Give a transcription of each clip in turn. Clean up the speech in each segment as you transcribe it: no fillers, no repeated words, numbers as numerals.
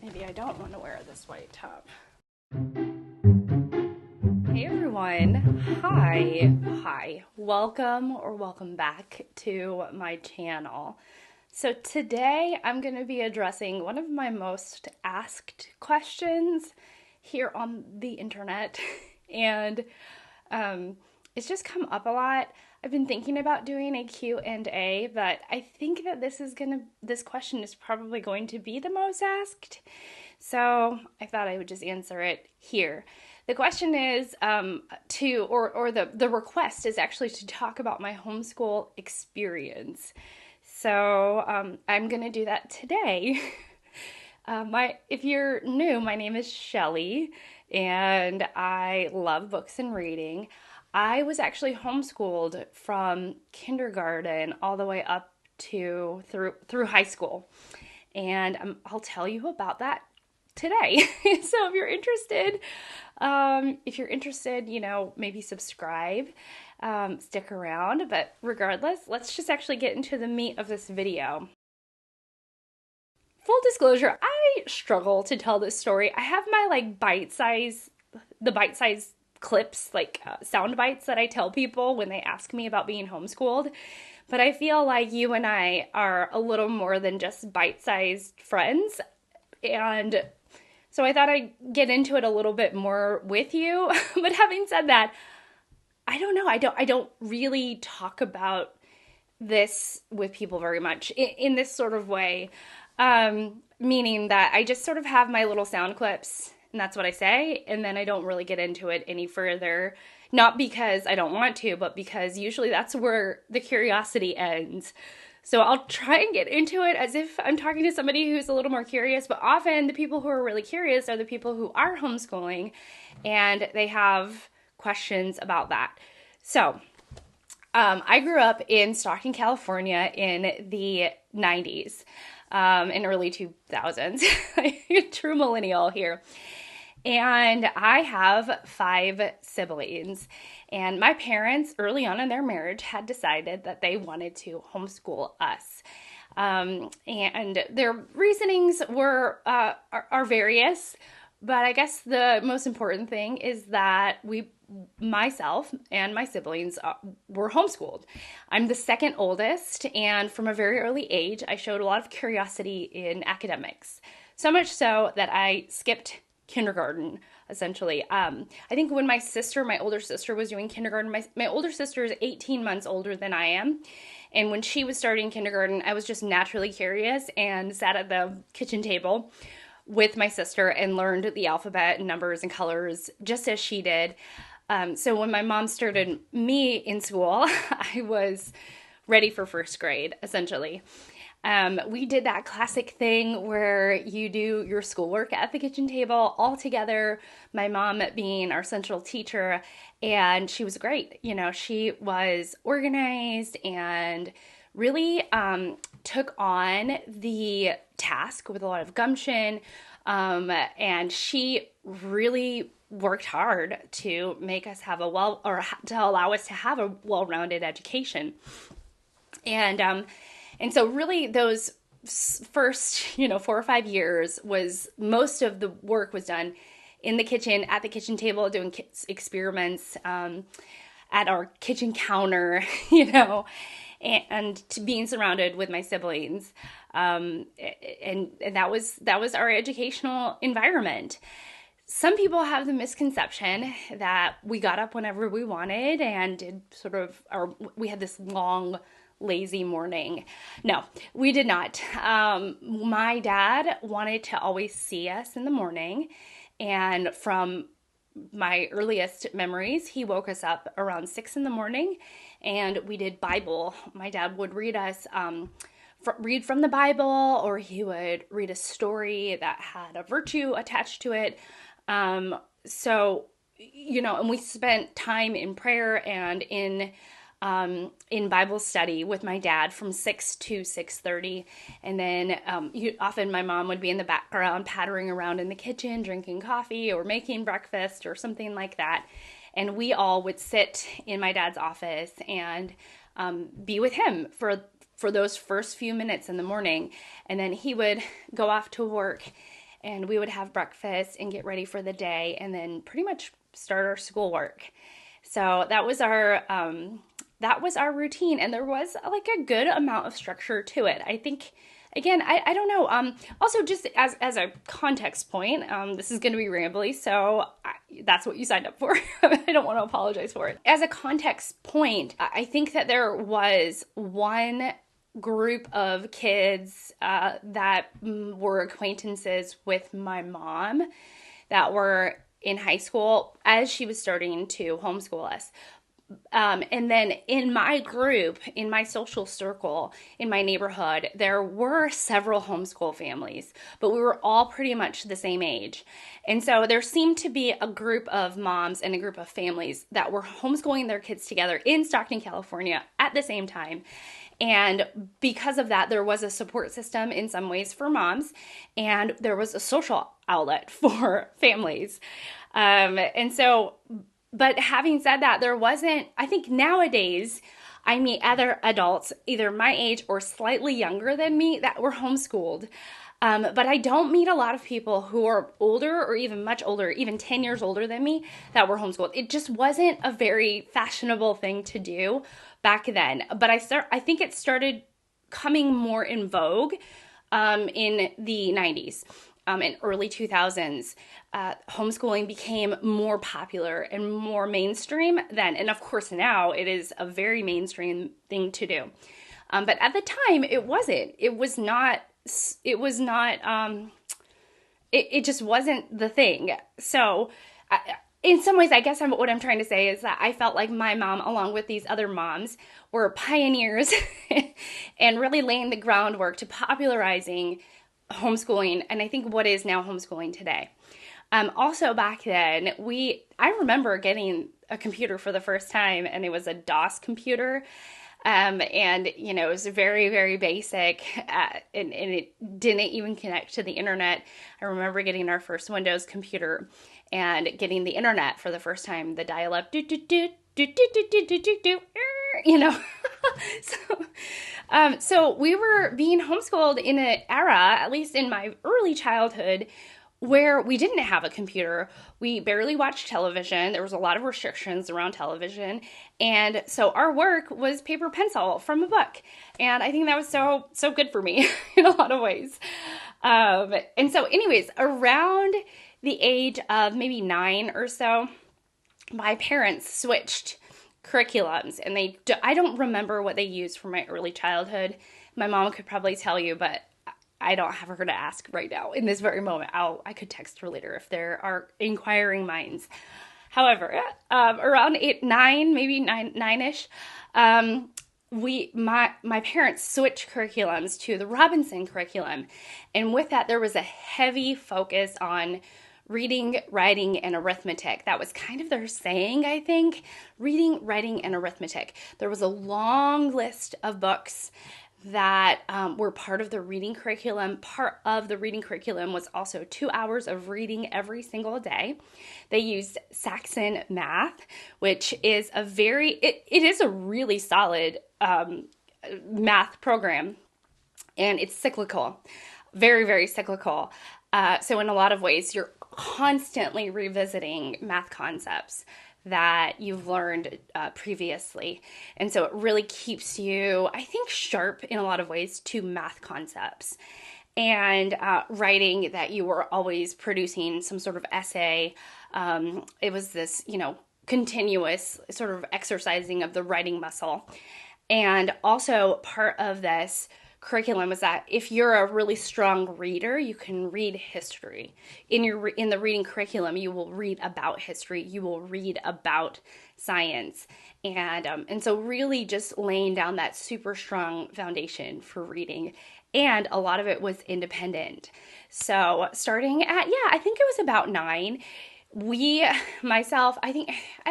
Maybe I don't want to wear this white top. Hey everyone. Hi. Welcome back to my channel. So today I'm going to be addressing one of my most asked questions here on the internet. And it's just come up a lot. I've been thinking about doing a Q&A, but I think that this question is probably going to be the most asked. So I thought I would just answer it here. The question is the request is actually to talk about my homeschool experience. So I'm going to do that today. If you're new, my name is Shelly, and I love books and reading. I was actually homeschooled from kindergarten all the way up to through high school, and I'll tell you about that today. So if you're interested, maybe subscribe, stick around. But regardless, let's just actually get into the meat of this video. Full disclosure, I struggle to tell this story. I have my bite-size clips, sound bites that I tell people when they ask me about being homeschooled. But I feel like you and I are a little more than just bite-sized friends. And so I thought I'd get into it a little bit more with you. But having said that, I don't know. I don't really talk about this with people very much in this sort of way. Meaning that I just sort of have my little sound clips, and that's what I say, and then I don't really get into it any further. Not because I don't want to, but because usually that's where the curiosity ends. So I'll try and get into it as if I'm talking to somebody who's a little more curious, but often the people who are really curious are the people who are homeschooling, and they have questions about that. So I grew up in Stockton, California in the 90s. In early 2000s, true millennial here. And I have 5 siblings, and my parents early on in their marriage had decided that they wanted to homeschool us. And their reasonings are various, but I guess the most important thing is that myself and my siblings were homeschooled. I'm the second oldest, and from a very early age, I showed a lot of curiosity in academics. So much so that I skipped kindergarten, essentially. I think when my older sister was doing kindergarten, my older sister is 18 months older than I am. And when she was starting kindergarten, I was just naturally curious and sat at the kitchen table with my sister and learned the alphabet and numbers and colors just as she did. So when my mom started me in school, I was ready for first grade, essentially. We did that classic thing where you do your schoolwork at the kitchen table all together, my mom being our central teacher, and she was great. She was organized and really took on the task with a lot of gumption, and she really worked hard to make us have to allow us to have a well-rounded education. And so really those first, 4 or 5 years was most of the work was done in the kitchen, at the kitchen table, doing experiments, at our kitchen counter, and to being surrounded with my siblings. And that was our educational environment. Some people have the misconception that we got up whenever we wanted and did we had this long, lazy morning. No, we did not. My dad wanted to always see us in the morning, and from my earliest memories, he woke us up around 6 in the morning, and we did Bible. My dad would read us read from the Bible, or he would read a story that had a virtue attached to it. And we spent time in prayer and in Bible study with my dad from 6 to 6:30. And then often my mom would be in the background pattering around in the kitchen, drinking coffee or making breakfast or something like that. And we all would sit in my dad's office and be with him for those first few minutes in the morning. And then he would go off to work. and we would have breakfast and get ready for the day, and then pretty much start our schoolwork. So that was our routine, and there was like a good amount of structure to it. I think, again, I don't know. Also, just as a context point, this is going to be rambly, so that's what you signed up for. I don't want to apologize for it. As a context point, I think that there was one group of kids that were acquaintances with my mom that were in high school as she was starting to homeschool us. And then in my group, in my social circle, in my neighborhood, there were several homeschool families, but we were all pretty much the same age. And so there seemed to be a group of moms and a group of families that were homeschooling their kids together in Stockton, California at the same time. And because of that, there was a support system in some ways for moms, and there was a social outlet for families. But having said that, there wasn't, I think nowadays, I meet other adults, either my age or slightly younger than me, that were homeschooled. But I don't meet a lot of people who are older or even much older, even 10 years older than me, that were homeschooled. It just wasn't a very fashionable thing to do back then. But I think it started coming more in vogue in the 90s. In early 2000s, homeschooling became more popular and more mainstream then. And of course now it is a very mainstream thing to do. But at the time it wasn't. It just wasn't the thing. So in some ways, I guess what I'm trying to say is that I felt like my mom, along with these other moms, were pioneers and really laying the groundwork to popularizing homeschooling, and I think what is now homeschooling today. Also back then, I remember getting a computer for the first time, and it was a DOS computer, and it was very, very basic, and it didn't even connect to the internet. I remember getting our first Windows computer and getting the internet for the first time, the dial-up, So we were being homeschooled in an era, at least in my early childhood, where we didn't have a computer. We barely watched television. There was a lot of restrictions around television. And so our work was paper pencil from a book. And I think that was so good for me in a lot of ways. And so anyways, around the age of maybe 9 or so, my parents switched curriculums, and I don't remember what they used for my early childhood. My mom could probably tell you, but I don't have her to ask right now in this very moment. I could text her later if there are inquiring minds. However, around 8, 9, maybe 9-ish, my parents switched curriculums to the Robinson curriculum, and with that there was a heavy focus on reading, writing, and arithmetic. That was kind of their saying, I think. Reading, writing, and arithmetic. There was a long list of books that were part of the reading curriculum. Part of the reading curriculum was also 2 hours of reading every single day. They used Saxon math, which is it is a really solid math program, and it's cyclical. Very, very cyclical. So in a lot of ways, you're constantly revisiting math concepts that you've learned previously. And so it really keeps you, I think, sharp in a lot of ways to math concepts. And writing, that you were always producing some sort of essay. It was this, continuous sort of exercising of the writing muscle. And also part of this curriculum was that if you're a really strong reader, you can read history. In the reading curriculum, you will read about history. You will read about science. And so really just laying down that super strong foundation for reading. And a lot of it was independent. So starting at, I think it was about 9, I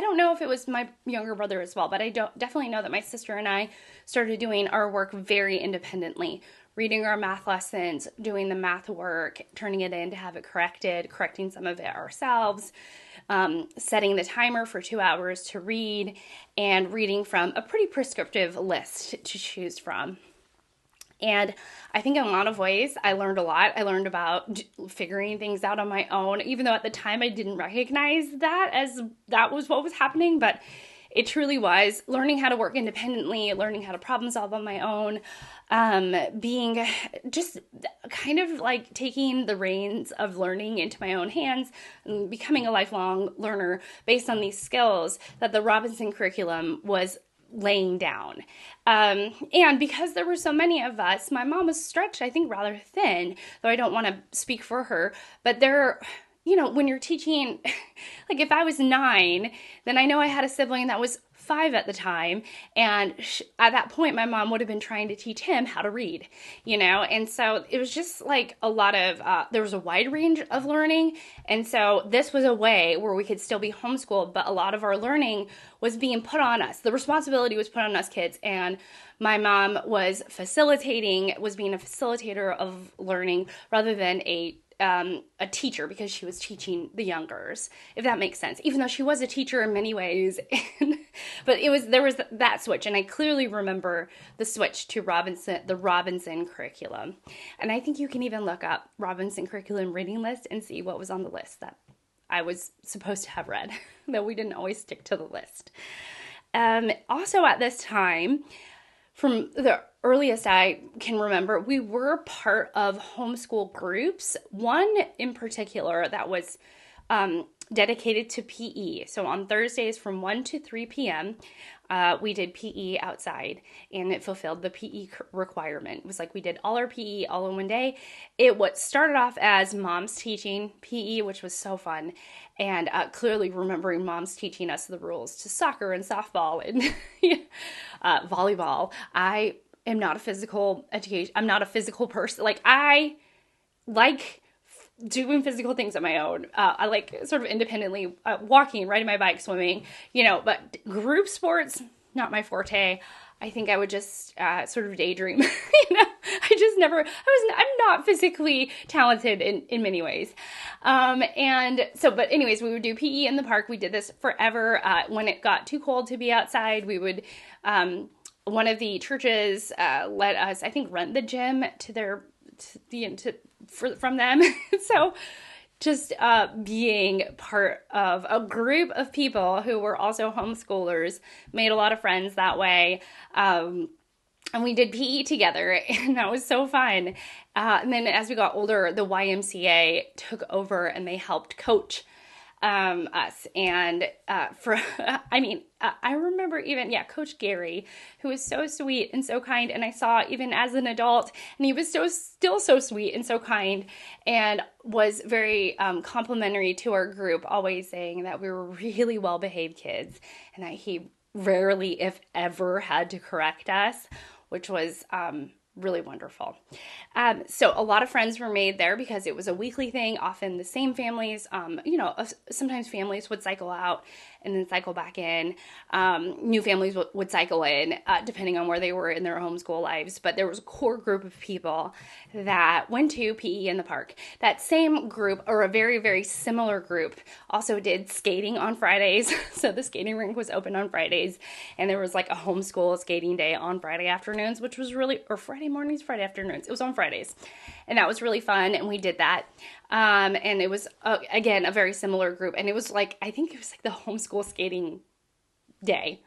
don't know if it was my younger brother as well, but I definitely know that my sister and I started doing our work very independently, reading our math lessons, doing the math work, turning it in to have it corrected, correcting some of it ourselves, setting the timer for 2 hours to read, and reading from a pretty prescriptive list to choose from. And I think in a lot of ways, I learned a lot. I learned about figuring things out on my own, even though at the time I didn't recognize that as that was what was happening. But it truly was learning how to work independently, learning how to problem solve on my own, being just kind of like taking the reins of learning into my own hands and becoming a lifelong learner based on these skills that the Robinson curriculum was laying down. And because there were so many of us, my mom was stretched, I think, rather thin, though I don't want to speak for her, but there, when you're teaching, like if I was 9, then I know I had a sibling that was 5 at the time. And at that point, my mom would have been trying to teach him how to read, and so it was just like a lot of, there was a wide range of learning. And so this was a way where we could still be homeschooled, but a lot of our learning was being put on us. The responsibility was put on us kids. And my mom was being a facilitator of learning rather than a teacher, because she was teaching the youngers, if that makes sense, even though she was a teacher in many ways. But there was that switch. And I clearly remember the switch to the Robinson curriculum. And I think you can even look up Robinson curriculum reading list and see what was on the list that I was supposed to have read, though we didn't always stick to the list. Also at this time, from the earliest I can remember, we were part of homeschool groups, one in particular that was dedicated to PE. So on Thursdays from 1 to 3 p.m., we did PE outside, and it fulfilled the PE requirement. It was like we did all our PE all in one day. What started off as moms teaching PE, which was so fun, and clearly remembering moms teaching us the rules to soccer and softball and volleyball. I am not a physical education. I'm not a physical person. Like I like doing physical things on my own. I like sort of independently walking, riding my bike, swimming, but group sports, not my forte. I think I would just sort of daydream. I'm not physically talented in many ways. But anyways, we would do PE in the park. We did this forever. When it got too cold to be outside, we would, one of the churches let us, I think, rent the gym from them. So just being part of a group of people who were also homeschoolers, made a lot of friends that way. And we did PE together, and that was so fun. And then as we got older, the YMCA took over and they helped coach us. And I remember even, Coach Gary, who was so sweet and so kind. And I saw even as an adult, and he was still so sweet and so kind, and was very complimentary to our group, always saying that we were really well-behaved kids, and that he rarely, if ever, had to correct us, which was really wonderful. So a lot of friends were made there because it was a weekly thing, often the same families. Sometimes families would cycle out and then cycle back in. New families would cycle in, depending on where they were in their homeschool lives. But there was a core group of people that went to PE in the park. That same group, or a very, very similar group, also did skating on Fridays. So the skating rink was open on Fridays, and there was like a homeschool skating day on Friday afternoons, which was or Friday mornings, Friday afternoons. It was on Fridays, and that was really fun, and we did that. And it was, again, a very similar group, and it was like, I think it was like the homeschool skating day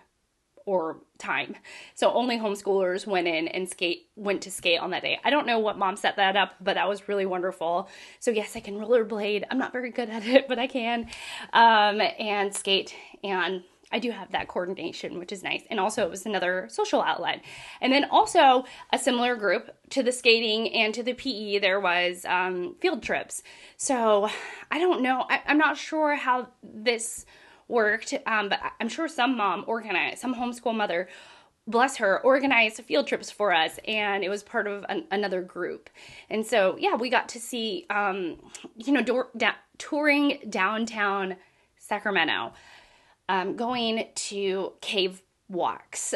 or time. So only homeschoolers went in and went to skate on that day. I don't know what mom set that up, but that was really wonderful. So yes, I can rollerblade. I'm not very good at it, but I can, and skate, and I do have that coordination, which is nice. And also it was another social outlet. And then also a similar group to the skating and to the PE, there was field trips. So I don't know. I'm not sure how this worked, but I'm sure some homeschool mother, bless her, organized field trips for us. And it was part of another group. And so, we got to see, touring downtown Sacramento. Going to cave walks,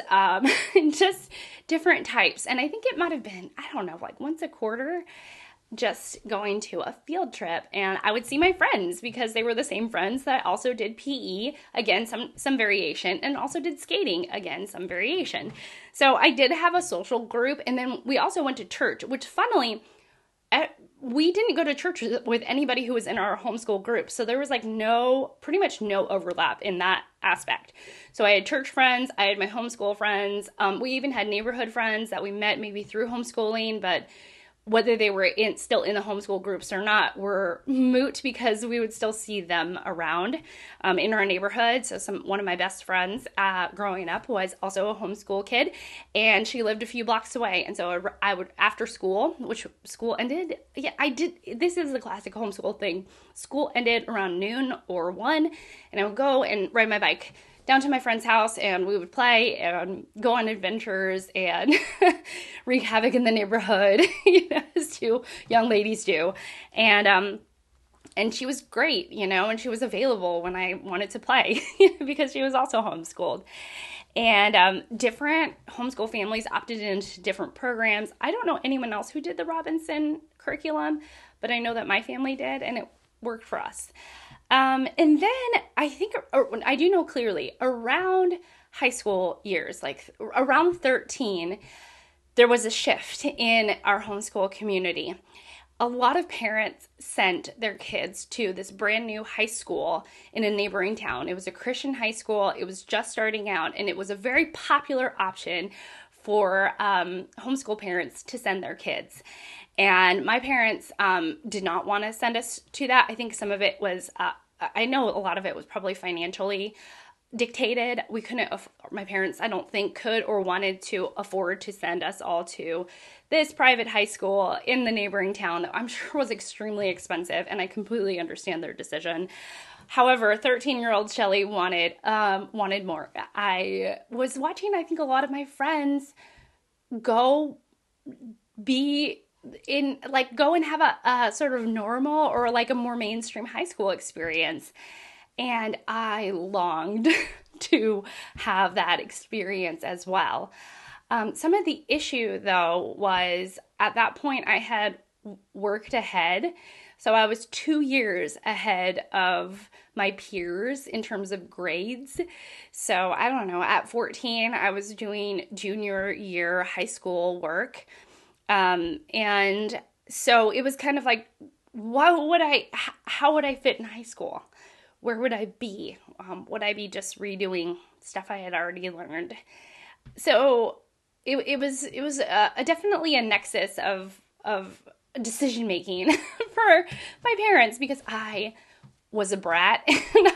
just different types. And I think it might have been, I don't know, like once a quarter. just going to a field trip, and I would see my friends because they were the same friends that also did PE, again some variation, and also did skating, again some variation. So I did have a social group, and then we also went to church, which funnily we didn't go to church with anybody who was in our homeschool group. So there was like pretty much no overlap in that aspect. So I had church friends, I had my homeschool friends. We even had neighborhood friends that we met maybe through homeschooling, but whether they were still in the homeschool groups or not were moot because we would still see them around in our neighborhood. So one of my best friends growing up was also a homeschool kid, and she lived a few blocks away. And so I would, after school, which school ended, this is the classic homeschool thing. School ended around noon or 1, and I would go and ride my bike down to my friend's house, and we would play and go on adventures and wreak havoc in the neighborhood, as two young ladies do. And she was great, and she was available when I wanted to play because she was also homeschooled. And different homeschool families opted into different programs. I don't know anyone else who did the Robinson curriculum, but I know that my family did, and it worked for us. And then I think, I do know clearly, around high school years, like around 13, there was a shift in our homeschool community. A lot of parents sent their kids to this brand new high school in a neighboring town. It was a Christian high school. It was just starting out, and it was a very popular option for homeschool parents to send their kids. And my parents did not want to send us to that. I think some of it was, I know a lot of it was probably financially dictated. We couldn't, my parents, I don't think, could or wanted to afford to send us all to this private high school in the neighboring town that I'm sure was extremely expensive, and I completely understand their decision. However, 13-year-old Shelly wanted more. I was watching, I think, a lot of my friends go and have a sort of normal or like a more mainstream high school experience. And I longed to have that experience as well. Some of the issue, though, was at that point I had worked ahead. So I was 2 years ahead of my peers in terms of grades. So I don't know, at 14, I was doing junior year high school work. And so it was kind of like, how would I fit in high school? Where would I be? Would I be just redoing stuff I had already learned? So it was definitely a nexus of decision making for my parents, because I was a brat, and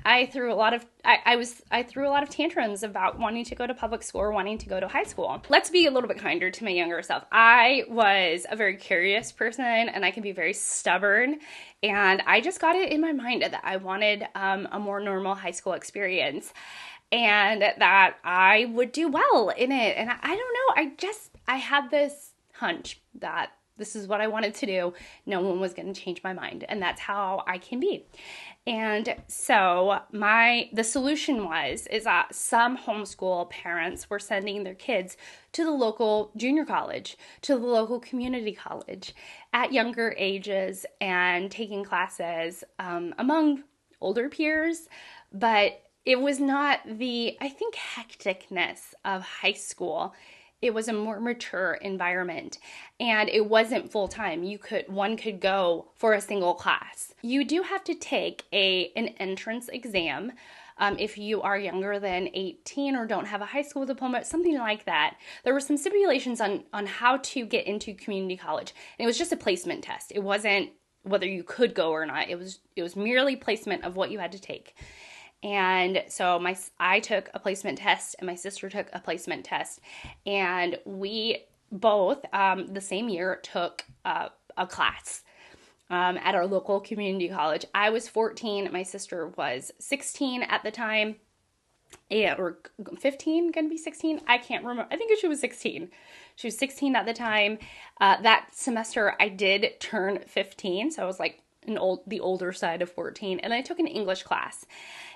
I threw a lot of tantrums about wanting to go to public school or wanting to go to high school. Let's be a little bit kinder to my younger self. I was a very curious person, and I can be very stubborn, and I just got it in my mind that I wanted a more normal high school experience, and that I would do well in it. And I don't know, I had this hunch that this is what I wanted to do. No one was going to change my mind, and that's how I can be. And so the solution is that some homeschool parents were sending their kids to the local junior college, to the local community college at younger ages, and taking classes among older peers. But it was not the, I think, hecticness of high school. It was a more mature environment, and it wasn't full time. One could go for a single class. You do have to take an entrance exam if you are younger than 18 or don't have a high school diploma, something like that. There were some stipulations on how to get into community college, and it was just a placement test. It wasn't whether you could go or not. It was merely placement of what you had to take. And so I took a placement test, and my sister took a placement test, and we both the same year took a class at our local community college. I was 14, my sister was 16 at the time, or 15, gonna be 16. I can't remember. I think she was 16. She was 16 at the time. That semester I did turn 15, so I was like the older side of 14, and I took an English class.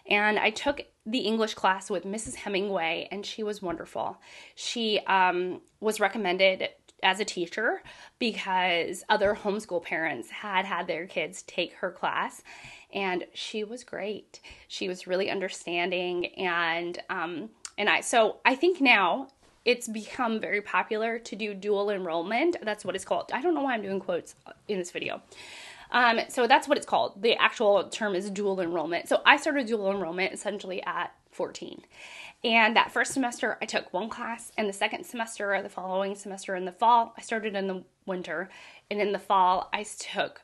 And I took the English class with Mrs. Hemingway, and she was wonderful. She was recommended as a teacher because other homeschool parents had their kids take her class, and she was great. She was really understanding, and I think now it's become very popular to do dual enrollment. That's what it's called. I don't know why I'm doing quotes in this video. So that's what it's called. The actual term is dual enrollment. So I started dual enrollment essentially at 14. And that first semester, I took one class, and the second semester, or the following semester in the fall, I started in the winter, and in the fall, I took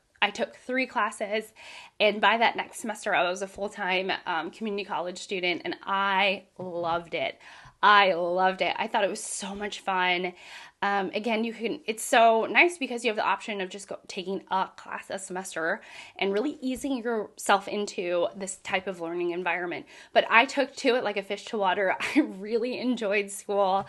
3 classes, and by that next semester, I was a full-time community college student, and I loved it. I loved it. I thought it was so much fun. Again, it's so nice because you have the option of just taking a class a semester and really easing yourself into this type of learning environment. But I took to it like a fish to water. I really enjoyed school.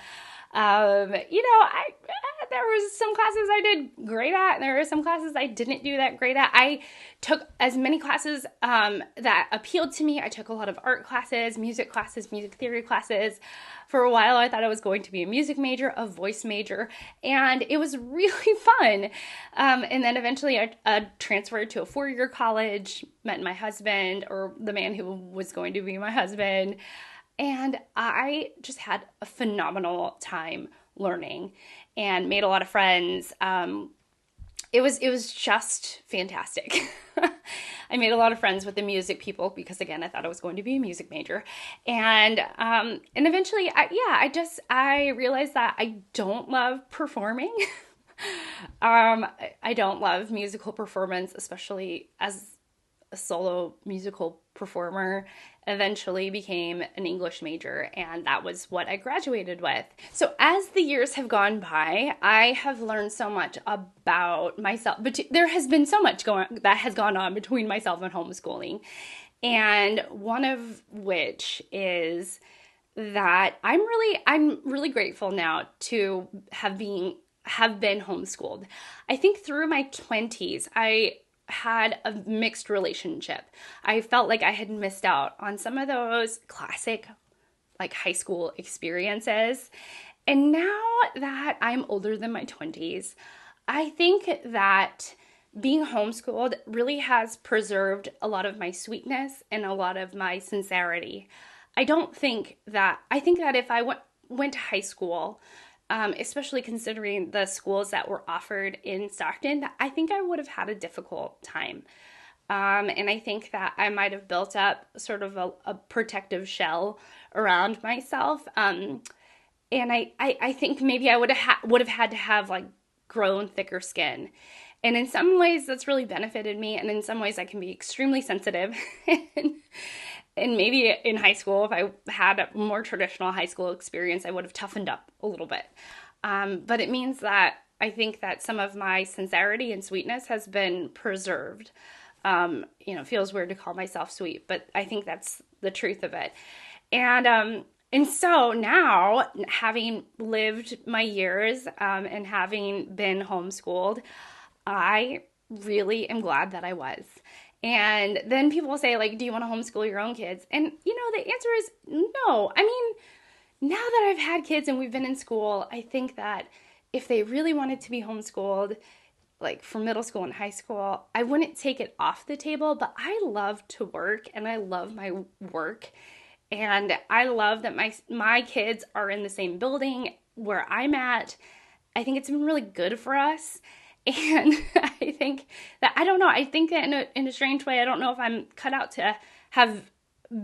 There was some classes I did great at, and there were some classes I didn't do that great at. I took as many classes that appealed to me. I took a lot of art classes, music theory classes. For a while, I thought I was going to be a music major, a voice major, and it was really fun. And then eventually I transferred to a 4-year college, met my husband, or the man who was going to be my husband, and I just had a phenomenal time learning and made a lot of friends. It was just fantastic. I made a lot of friends with the music people because, again, I thought I was going to be a music major. And eventually, I realized that I don't love performing. I don't love musical performance, especially as a solo musical performer. Eventually became an English major, and that was what I graduated with. So as the years have gone by, I have learned so much about myself, but there has been so much that has gone on between myself and homeschooling, and one of which is that I'm really grateful now to have been homeschooled. I think through my 20s, I had a mixed relationship. I felt like I had missed out on some of those classic like high school experiences. And now that I'm older than my 20s, I think that being homeschooled really has preserved a lot of my sweetness and a lot of my sincerity. I think that if I went to high school, especially considering the schools that were offered in Stockton, I think I would have had a difficult time. And I think that I might have built up sort of a protective shell around myself. And I think maybe I would have had to have like grown thicker skin. And in some ways that's really benefited me. And in some ways I can be extremely sensitive. And maybe in high school, if I had a more traditional high school experience, I would have toughened up a little bit. But it means that I think that some of my sincerity and sweetness has been preserved. It feels weird to call myself sweet, but I think that's the truth of it. And so now, having lived my years and having been homeschooled, I really am glad that I was. And then people will say, like, do you want to homeschool your own kids? And, the answer is no. I mean, now that I've had kids and we've been in school, I think that if they really wanted to be homeschooled, like for middle school and high school, I wouldn't take it off the table, but I love to work and I love my work. And I love that my kids are in the same building where I'm at. I think it's been really good for us. And I think that, I think that in a strange way, I don't know if I'm cut out to have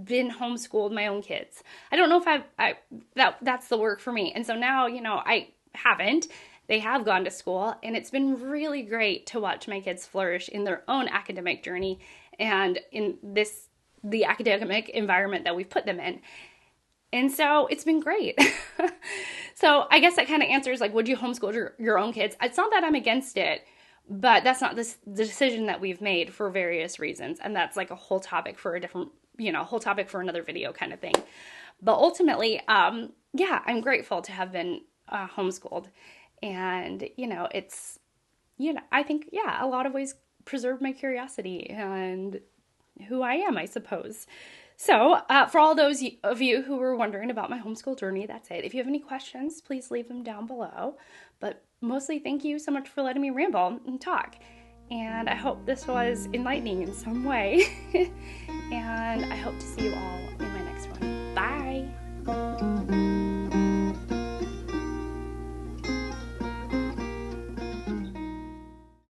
been homeschooled my own kids. I don't know if that's the work for me. And so now, I haven't. They have gone to school, and it's been really great to watch my kids flourish in their own academic journey and in the academic environment that we've put them in. And so it's been great. So I guess that kind of answers, like, would you homeschool your own kids? It's not that I'm against it, but that's not the decision that we've made for various reasons. And that's like a whole topic for another video kind of thing. But ultimately, I'm grateful to have been homeschooled. And, it's, I think, a lot of ways preserved my curiosity and who I am, I suppose. So for all those of you who were wondering about my homeschool journey, that's it. If you have any questions, please leave them down below. But mostly thank you so much for letting me ramble and talk. And I hope this was enlightening in some way. And I hope to see you all in my next one. Bye!